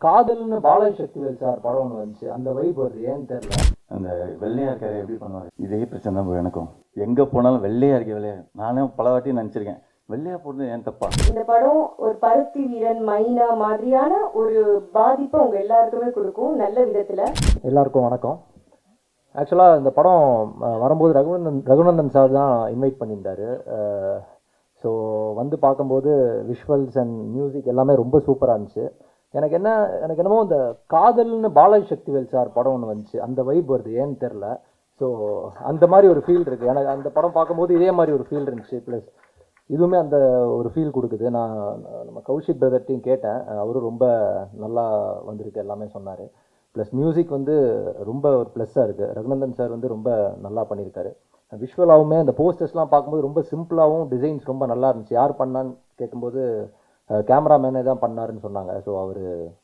காதல்னு பாலாஜி சக்திவேல் சார் படம் ஒன்று வந்துச்சு, அந்த வைப் வருது, ஏன்னு தெரியல. அந்த வெள்ளையா இருக்காரு எப்படி பண்ணுவார், இதே பிரச்சனை தான் bro எனக்கும். எங்கே போனாலும் வெள்ளையா இருக்க வெள்ளையா, நானும் பல வாட்டி நினச்சிருக்கேன் வெள்ளையா போடுறது ஏன் தப்பா. இந்த படம் ஒரு பருத்தி வீரன் மைனா மாதிரியான ஒரு பாதிப்பை உங்க எல்லாருக்குமே கொடுக்கும், நல்ல விதத்துல. எல்லாருக்கும் வணக்கம். ஆக்சுவலாக இந்த படம் வரும்போது ரகுநந்தன் சார் தான் இன்வைட் பண்ணியிருந்தார். ஸோ வந்து பார்க்கும்போது விஷுவல்ஸ் அண்ட் மியூசிக் எல்லாமே ரொம்ப சூப்பராக இருந்துச்சு. எனக்கு என்னமோ இந்த காதல்னு பாலாஜி சக்திவேல் சார் படம் ஒன்று வந்துச்சு, அந்த வைப் வருது, ஏன்னு தெரில. ஸோ அந்த மாதிரி ஒரு ஃபீல் இருக்குது எனக்கு. அந்த படம் பார்க்கும்போது இதே மாதிரி ஒரு ஃபீல் இருந்துச்சு. ப்ளஸ் இதுவுமே அந்த ஒரு ஃபீல் கொடுக்குது. நான் நம்ம கௌஷிக் பிரதர்ட்டையும் கேட்டேன், அவரும் ரொம்ப நல்லா வந்திருக்கு எல்லாமே சொன்னார். ப்ளஸ் மியூசிக் வந்து ரொம்ப ஒரு ப்ளஸ்ஸாக இருக்குது. ரகுநந்தன் சார் வந்து ரொம்ப நல்லா பண்ணியிருக்காரு. விஷுவலாகவுமே அந்த போஸ்டர்ஸ்லாம் பார்க்கும்போது ரொம்ப சிம்பிளாகவும் டிசைன்ஸ் ரொம்ப நல்லா இருந்துச்சு. யார் பண்ணான்னு கேட்கும்போது கேமராமேனே தான் பண்ணாருன்னு சொன்னாங்க. ஸோ அவர்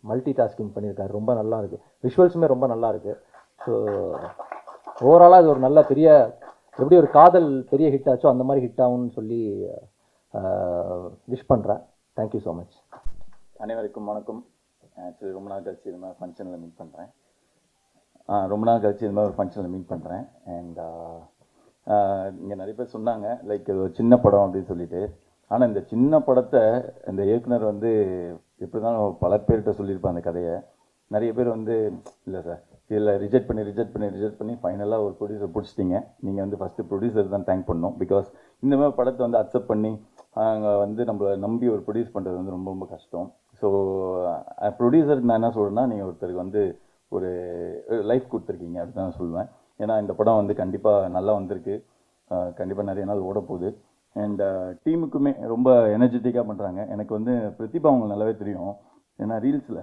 மல்டி டாஸ்கிங் பண்ணியிருக்காரு, ரொம்ப நல்லா இருக்குது. விஷுவல்ஸுமே ரொம்ப நல்லா இருக்குது. ஸோ ஓவராலாக இது ஒரு நல்ல பெரிய, எப்படி ஒரு காதல் பெரிய ஹிட் ஆச்சோ அந்த மாதிரி ஹிட் ஆகும்னு சொல்லி விஷ் பண்ணுறேன். Thank you so much. அனைவருக்கும் வணக்கம். ஆக்சுவலி ரொம்ப நாள் கழிச்சு இது மாதிரி ஃபங்க்ஷனில் மீட் பண்ணுறேன். ஒரு ஃபங்க்ஷனில் மீட் பண்ணுறேன். அண்ட் இங்கே நிறைய பேர் சொன்னாங்க லைக் இது ஒரு சின்ன படம் அப்படின்னு சொல்லிட்டு. ஆனால் இந்த சின்ன படத்தை இந்த இயக்குனர் வந்து எப்படி தான் பல பேர்கிட்ட சொல்லியிருப்பாங்க அந்த கதையை. நிறைய பேர் வந்து இல்லை சார் இதில் ரிஜெக்ட் பண்ணி ஃபைனலாக ஒரு ப்ரொடியூசர் பிடிச்சிட்டிங்க. நீங்கள் வந்து ஃபஸ்ட்டு ப்ரொடியூசர் தான் தேங்க் பண்ணணும். பிகாஸ் இந்த மாதிரி படத்தை வந்து அக்செப்ட் பண்ணி அங்கே வந்து நம்மளை நம்பி ஒரு ப்ரொடியூஸ் பண்ணுறது வந்து ரொம்ப ரொம்ப கஷ்டம். ஸோ ப்ரொடியூசருக்கு நான் என்ன சொல்கிறேன்னா, நீங்கள் ஒருத்தருக்கு வந்து ஒரு லைஃப் கொடுத்துருக்கீங்க அப்படின்னு தான் சொல்லுவேன். ஏன்னா இந்த படம் வந்து கண்டிப்பாக நல்லா வந்திருக்கு, கண்டிப்பாக நிறைய நாள் ஓட போகுது. அண்ட் டீமுக்குமே ரொம்ப எனர்ஜெட்டிக்காக பண்ணுறாங்க. எனக்கு வந்து பிரதிபா அவங்க நல்லாவே தெரியும். ஏன்னா ரீல்ஸில்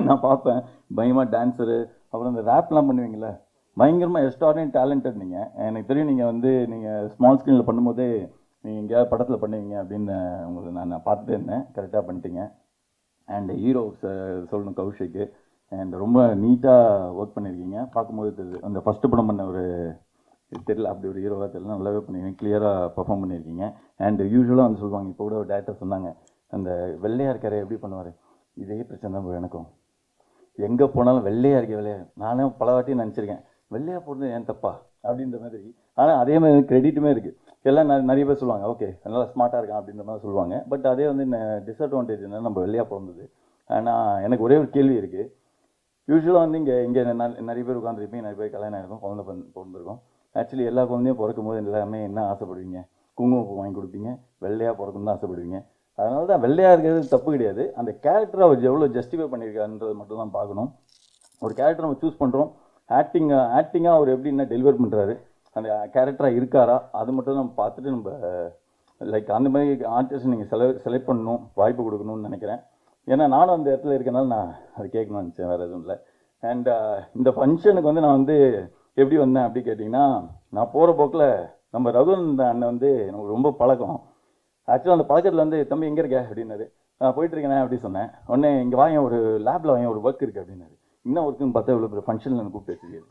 நான் பார்ப்பேன், பயங்கரமாக டான்ஸரு, அப்புறம் இந்த ரேப்லாம் பண்ணுவீங்களே, பயங்கரமாக எக்ஸ்ட்ராடினரி டேலண்டட். நீங்கள் எனக்கு தெரியும், நீங்கள் ஸ்மால் ஸ்க்ரீனில் பண்ணும்போதே நீங்கள் எங்கேயாவது படத்தில் பண்ணுவீங்க அப்படின்னு உங்களுக்கு நான் பார்த்துட்டே இருந்தேன். கரெக்டாக பண்ணிட்டீங்க. அண்ட் ஹீரோ சொல்லணும் கௌஷிக்கு. அண்ட் ரொம்ப நீட்டாக ஒர்க் பண்ணியிருக்கீங்க. பார்க்கும்போது தெரியுது அந்த ஃபஸ்ட்டு படம் பண்ண ஒரு தெரியல, அப்படி ஒரு ஹீரோவாக தெரியல, நல்லாவே பண்ணியிருக்கீங்க, கிளியராக பர்ஃபார்ம் பண்ணியிருக்கீங்க. அண்ட் யூஸ்வலாக வந்து சொல்லுவாங்க, இப்போ கூட ஒரு டேரக்டர் சொன்னாங்க, அந்த வெள்ளையாக இருக்காரு எப்படி பண்ணுவார், இதே பிரச்சனை தான் எனக்கும். எங்கே போனாலும் வெள்ளையாக இருக்க வெள்ளையா, நானும் பல வாட்டி நினச்சிருக்கேன் வெள்ளையாக போடுறது ஏன் தப்பா அப்படின்ற மாதிரி. ஆனால் அதே மாதிரி கிரெடிட்டுமே இருக்குது. எல்லாம் நிறைய பேர் சொல்லுவாங்க ஓகே நல்லா ஸ்மார்ட்டாக இருக்கான் அப்படின்ற மாதிரி சொல்லுவாங்க. பட் அதே வந்து டிஸ்அட்வான்டேஜ் என்ன, நம்ம வெள்ளையாக பிறந்தது. ஆனால் எனக்கு ஒரே ஒரு கேள்வி இருக்குது. யூஸ்வலாக வந்து இங்கே நிறைய பேர் உட்காந்துருப்பீங்க, நிறைய பேர் கல்யாணம் ஆகிருக்கும், குழந்தை பிறந்திருக்கும். ஆக்சுவலி எல்லா குழந்தையும் பிறக்கும் போது எல்லாமே என்ன ஆசைப்படுவீங்க, குங்குமப்பூ வாங்கி கொடுப்பீங்க, வெள்ளையாக பிறக்கணும் தான் ஆசைப்படுவீங்க. அதனால தான் வெள்ளையாக இருக்கிறது தப்பு கிடையாது. அந்த கேரக்டரை அவர் எவ்வளோ ஜஸ்டிஃபை பண்ணியிருக்காருன்றது மட்டும் தான் பார்க்கணும். ஒரு கேரக்டர் நம்ம சூஸ் பண்ணுறோம், ஆக்டிங்காக அவர் எப்படி என்ன டெலிவர் பண்ணுறாரு, அந்த கேரக்டராக இருக்காரா, அது மட்டும் நம்ம பார்த்துட்டு நம்ம லைக் அந்த மாதிரி ஆர்டிஸ்ட் நீங்கள் செலக்ட் பண்ணணும், வாய்ப்பு கொடுக்கணும்னு நினைக்கிறேன். ஏன்னா நானும் அந்த இடத்துல இருக்கனால நான் அது கேட்கணும்னு நினச்சேன், வேறு எதுவும் இல்லை. அண்ட் இந்த ஃபங்க்ஷனுக்கு வந்து நான் வந்து எப்படி வந்தேன் அப்படி கேட்டிங்கன்னா, நான் போகிற போக்கில் நம்ம ரகுநந்தன் அண்ணன் வந்து எனக்கு ரொம்ப பழக்கம். ஆக்சுவலாக அந்த பழக்கத்தில் வந்து தம்பி எங்கே இருக்க அப்படின்னாரு. நான் போயிட்டுருக்கேன் அப்படி சொன்னேன். உடனே இங்கே வாங்க, ஒரு லேபில் வாங்க, ஒரு ஒர்க் இருக்குது அப்படின்னாரு. என்ன ஒர்க்குன்னு பார்த்தா இவ்வளோ பெரிய ஃபங்க்ஷனில் எனக்கு கூப்பிட்டு வச்சுருக்காரு.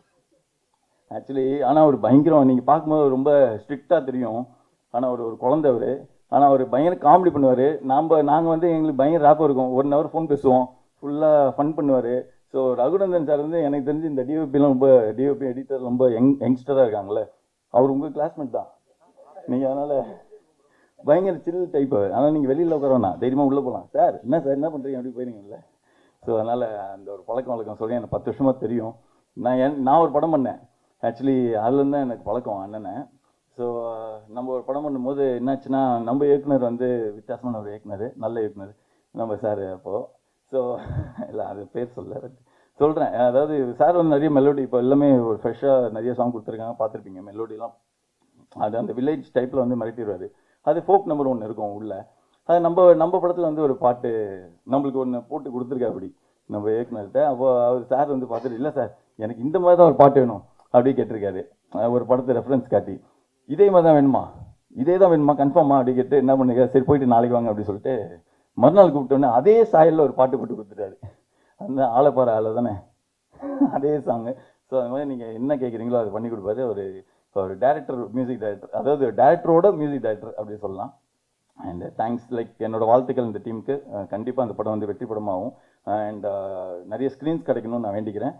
ஆக்சுவலி ஆனால் ஒரு பயங்கரம், நீங்கள் பார்க்கும்போது ரொம்ப ஸ்ட்ரிக்டாக தெரியும். ஆனால் ஒரு குழந்தை அவர். ஆனால் அவர் பயங்கர காமெடி பண்ணுவார். நாங்கள் வந்து எங்களுக்கு பயங்கர ரேப்பாக இருக்கும். 1 hour ஃபோன் பேசுவோம், ஃபுல்லாக ஃபன் பண்ணுவார். ஸோ ரகுநந்தன் சார் வந்து எனக்கு தெரிஞ்சு இந்த டிஓபிலாம் ரொம்ப டிஓபி எடிட்டர் ரொம்ப யங்ஸ்டராக இருக்காங்களே, அவர் உங்கள் கிளாஸ்மேட் தான் நீங்கள். அதனால் பயங்கர சில் டைப். ஆனால் நீங்கள் வெளியில் உட்காரவேண்ணா, தைரியமாக உள்ளே போகலாம். சார் என்ன சார் என்ன பண்ணுறீங்க அப்படி போயிருங்கல்ல. ஸோ அதனால் அந்த ஒரு பழக்கம் சொல்லி எனக்கு 10 வருஷமாக தெரியும். நான் ஒரு படம் பண்ணேன் ஆக்சுவலி, அதுலேருந்து தான் எனக்கு பழக்கம் அண்ணனை. ஸோ நம்ம ஒரு படம் பண்ணும்போது என்னாச்சுன்னா, நம்ம இயக்குனர் வந்து வித்தியாசமான ஒரு இயக்குனர், நல்ல இயக்குனர் நம்ம சார். அப்போது ஸோ இல்லை அது பேர் சொல்கிறேன். அதாவது சார் வந்து நிறைய மெலோடி, இப்போ எல்லாமே ஒரு ஃப்ரெஷ்ஷாக நிறைய சாங் கொடுத்துருக்காங்க, பார்த்துருப்பீங்க மெலோடிலாம். அது அந்த வில்லேஜ் டைப்பில் வந்து மிரட்டிடுவார். அது ஃபோக் நம்பர் 1 இருக்கும் உள்ள. அது நம்ம படத்தில் வந்து ஒரு பாட்டு நம்மளுக்கு ஒன்று போட்டு கொடுத்துருக்கா அப்படி நம்ம இயக்குனர்கிட்ட. அப்போது அவர் சார் வந்து பார்த்துட்டு, இல்லை சார் எனக்கு இந்த மாதிரி தான் ஒரு பாட்டு வேணும் அப்படி கேட்டிருக்காரு. ஒரு படத்தை ரெஃபரன்ஸ் காட்டி, இதே மாதிரி தான் வேணுமா கன்ஃபார்மா அப்படி கேட்டு என்ன பண்ணுங்க, சரி போயிட்டு நாளைக்கு வாங்க அப்படி சொல்லிட்டு மறுநாள் கூப்பிட்டோன்னே அதே சாயலில் ஒரு பாட்டு போட்டு கொடுத்துட்டாரு. அந்த ஆளைப்பாறை ஆளை தானே அதே சாங்கு. ஸோ அது மாதிரி நீங்கள் என்ன கேட்குறீங்களோ அது பண்ணி கொடுப்பாரு. ஒரு டேரக்டர், மியூசிக் டைரக்டர், அதாவது டேரக்டரோட மியூசிக் டைரக்டர் அப்படி சொல்லலாம். அண்ட் தேங்க்ஸ், லைக் என்னோட வாழ்த்துக்கள் இந்த டீமுக்கு. கண்டிப்பாக அந்த படம் வந்து வெற்றி படமாகும். அண்ட் நிறைய ஸ்க்ரீன்ஸ் கிடைக்கணும்னு நான் வேண்டிக்கிறேன்.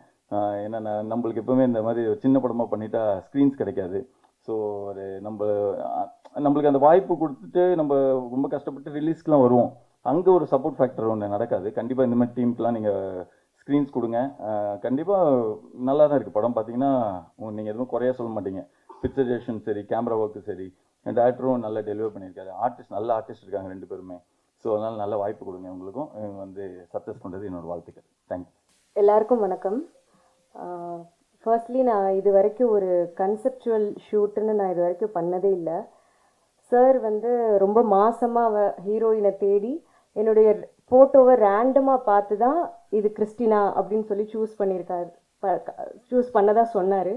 ஏன்னா நம்மளுக்கு எப்போவுமே இந்த மாதிரி ஒரு சின்ன படமாக பண்ணிட்டா ஸ்க்ரீன்ஸ் கிடைக்காது. ஸோ ஒரு நம்மளுக்கு அந்த வாய்ப்பு கொடுத்துட்டு நம்ம ரொம்ப கஷ்டப்பட்டு ரிலீஸ்க்குலாம் வருவோம். அங்கே ஒரு சப்போர்ட் ஃபேக்டர் ஒன்று நடக்காது. கண்டிப்பாக இந்த மாதிரி டீமுக்கெலாம் நீங்கள் ஸ்க்ரீன்ஸ் கொடுங்க. கண்டிப்பாக நல்லா தான் இருக்குது படம். பார்த்தீங்கன்னா நீங்கள் எதுவும் குறையா சொல்ல மாட்டீங்க. பிக்சரேஷன் சரி, கேமரா ஒர்க்கு சரி, டேரக்டரும் நல்லா டெலிவர் பண்ணியிருக்காரு. நல்ல ஆர்டிஸ்ட் இருக்காங்க 2 பேருமே. ஸோ அதனால் நல்ல வாய்ப்பு கொடுங்க உங்களுக்கும். வந்து சக்ஸஸ் பண்ணுறது என்னோட வாழ்த்துக்கள். தேங்க்யூ. எல்லாருக்கும் வணக்கம். ஃபர்ஸ்ட்லி நான் இது வரைக்கும் ஒரு கன்செப்சுவல் ஷூட்டுன்னு நான் இது வரைக்கும் பண்ணதே இல்லை. சார் வந்து ரொம்ப மாசமாக ஹீரோயினை தேடி என்னுடைய ஃபோட்டோவை ரேண்டமாக பார்த்து தான் இது கிறிஸ்டினா அப்படின்னு சொல்லி சூஸ் பண்ணதா சொன்னார்.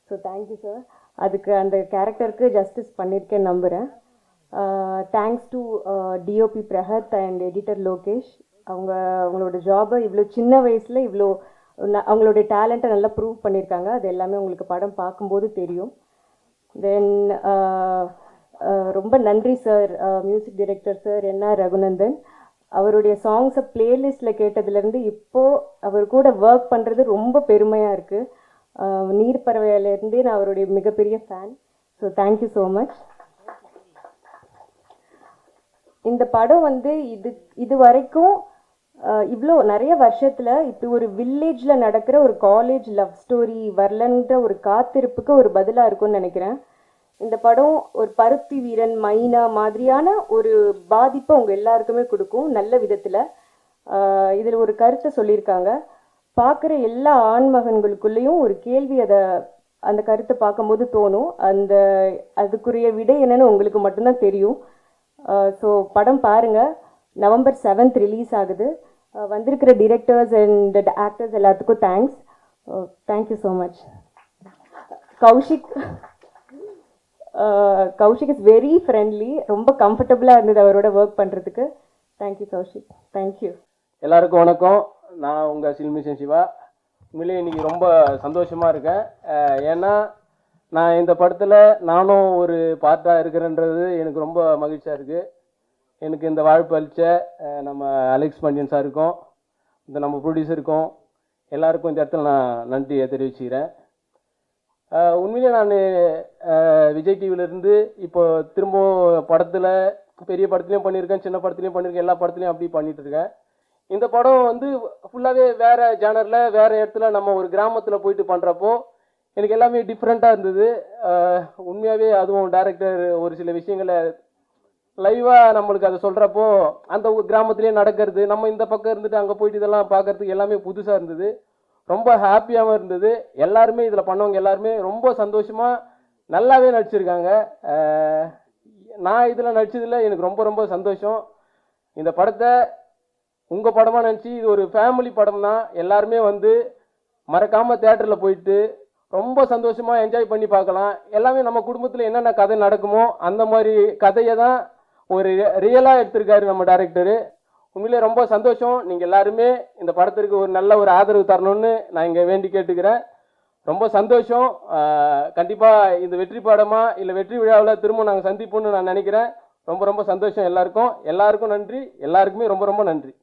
So thank you sir. அதுக்கு அந்த கேரக்டருக்கு ஜஸ்டிஸ் பண்ணியிருக்கேன்னு நம்புகிறேன். Thanks to DOP Brahath and editor Lokesh. அவங்களோட ஜாபை இவ்வளோ சின்ன வயசில் இவ்வளோ அவங்களுடைய டேலண்ட்டை நல்லா ப்ரூவ் பண்ணியிருக்காங்க. அது எல்லாமே உங்களுக்கு படம் பார்க்கும்போது தெரியும். தென் ரொம்ப நன்றி sir, music director sir NR Raghunandan. அவருடைய சாங்ஸை பிளேலிஸ்ட்டில் கேட்டதுலேருந்து இப்போது அவர் கூட ஒர்க் பண்ணுறது ரொம்ப பெருமையாக இருக்குது. நீர்ப்பறவையிலேருந்தே நான் அவருடைய மிகப்பெரிய fan. So thank you so much. இந்த படம் வந்து இது வரைக்கும் இவ்வளோ நிறைய வருஷத்தில் இப்படி ஒரு வில்லேஜில் நடக்கிற ஒரு காலேஜ் லவ் ஸ்டோரி வரலன்ற ஒரு காத்திருப்புக்கு ஒரு பதிலாக இருக்கும்னு நினைக்கிறேன். இந்த படம் ஒரு பருத்தி வீரன், மைனா மாதிரியான ஒரு பாதிப்பை உங்கள் எல்லாருக்குமே கொடுக்கும் நல்ல விதத்தில். இதில் ஒரு கருத்தை சொல்லியிருக்காங்க. பார்க்குற எல்லா ஆண்மகன்களுக்குள்ளேயும் ஒரு கேள்வி அந்த கருத்தை பார்க்கும்போது தோணும். அதுக்குரிய விடை என்னன்னு உங்களுக்கு மட்டும்தான் தெரியும். ஸோ படம் பாருங்கள். November 7th ரிலீஸ் ஆகுது. வந்திருக்கிற டிரெக்டர்ஸ் அண்ட் ஆக்டர்ஸ் எல்லாத்துக்கும் thanks. Thank you so much. Kaushik is very friendly. ரொம்ப கம்ஃபர்டபுளாக இருந்தது அவரோட ஒர்க் பண்ணுறதுக்கு. தேங்க்யூ கௌஷிக். தேங்க்யூ. எல்லாருக்கும் வணக்கம். நான் உங்கள் சில்மிஷன் சிவா. உண்மையிலேயே இன்றைக்கி ரொம்ப சந்தோஷமாக இருக்கேன். ஏன்னா நான் இந்த படத்தில் நானும் ஒரு பார்ட்டாக இருக்கிறேன்றது எனக்கு ரொம்ப மகிழ்ச்சியாக இருக்குது. எனக்கு இந்த வாய்ப்பு அளித்த நம்ம அலெக்ஸ் பாண்டியன் சாருக்கும், இந்த நம்ம ப்ரொடியூசருக்கும் எல்லாருக்கும் இந்த இடத்துல நான் நன்றியை தெரிவிச்சுக்கிறேன். உண்மையிலே நான் விஜய் டிவிலேருந்து இப்போ திரும்ப படத்தில் பெரிய படத்துலையும் பண்ணியிருக்கேன், சின்ன படத்துலையும் பண்ணியிருக்கேன், எல்லா படத்துலையும் அப்படி பண்ணிகிட்ருக்கேன். இந்த படம் வந்து ஃபுல்லாகவே வேறு ஜானரில் வேறு இடத்துல நம்ம ஒரு கிராமத்தில் போயிட்டு பண்ணுறப்போ எனக்கு எல்லாமே டிஃப்ரெண்ட்டாக இருந்தது. உண்மையாகவே அதுவும் டைரக்டர் ஒரு சில விஷயங்களை லைவாக நம்மளுக்கு அதை சொல்கிறப்போ அந்த கிராமத்துலேயே நடக்கிறது, நம்ம இந்த பக்கம் இருந்துட்டு அங்கே போயிட்டு இதெல்லாம் பார்க்குறதுக்கு எல்லாமே புதுசாக இருந்தது. ரொம்ப ஹாப்பியாகவும் இருந்தது. எல்லாருமே இதில் பண்ணவங்க எல்லாருமே ரொம்ப சந்தோஷமாக நல்லாவே நடிச்சிருக்காங்க. நான் இதில் நடிச்சதில் எனக்கு ரொம்ப ரொம்ப சந்தோஷம். இந்த படத்தை உங்கள் படமாக நினச்சி இது ஒரு ஃபேமிலி படம் தான். எல்லாருமே வந்து மறக்காமல் தேட்டரில் போயிட்டு ரொம்ப சந்தோஷமாக என்ஜாய் பண்ணி பார்க்கலாம். எல்லாமே நம்ம குடும்பத்தில் என்னென்ன கதை நடக்குமோ அந்த மாதிரி கதையை தான் ஒரு ரியலாக எடுத்திருக்காரு நம்ம டைரக்டரு. உண்மையிலே ரொம்ப சந்தோஷம். நீங்கள் எல்லாருமே இந்த படத்திற்கு ஒரு நல்ல ஒரு ஆதரவு தரணும்னு நான் இங்கே வேண்டி கேட்டுக்கிறேன். ரொம்ப சந்தோஷம். கண்டிப்பாக இந்த வெற்றி படமாக இல்லை வெற்றி விழாவில் திரும்ப நாங்கள் சந்திப்போம்னு நான் நினைக்கிறேன். ரொம்ப ரொம்ப சந்தோஷம். எல்லாருக்கும் நன்றி. எல்லாருக்குமே ரொம்ப ரொம்ப நன்றி.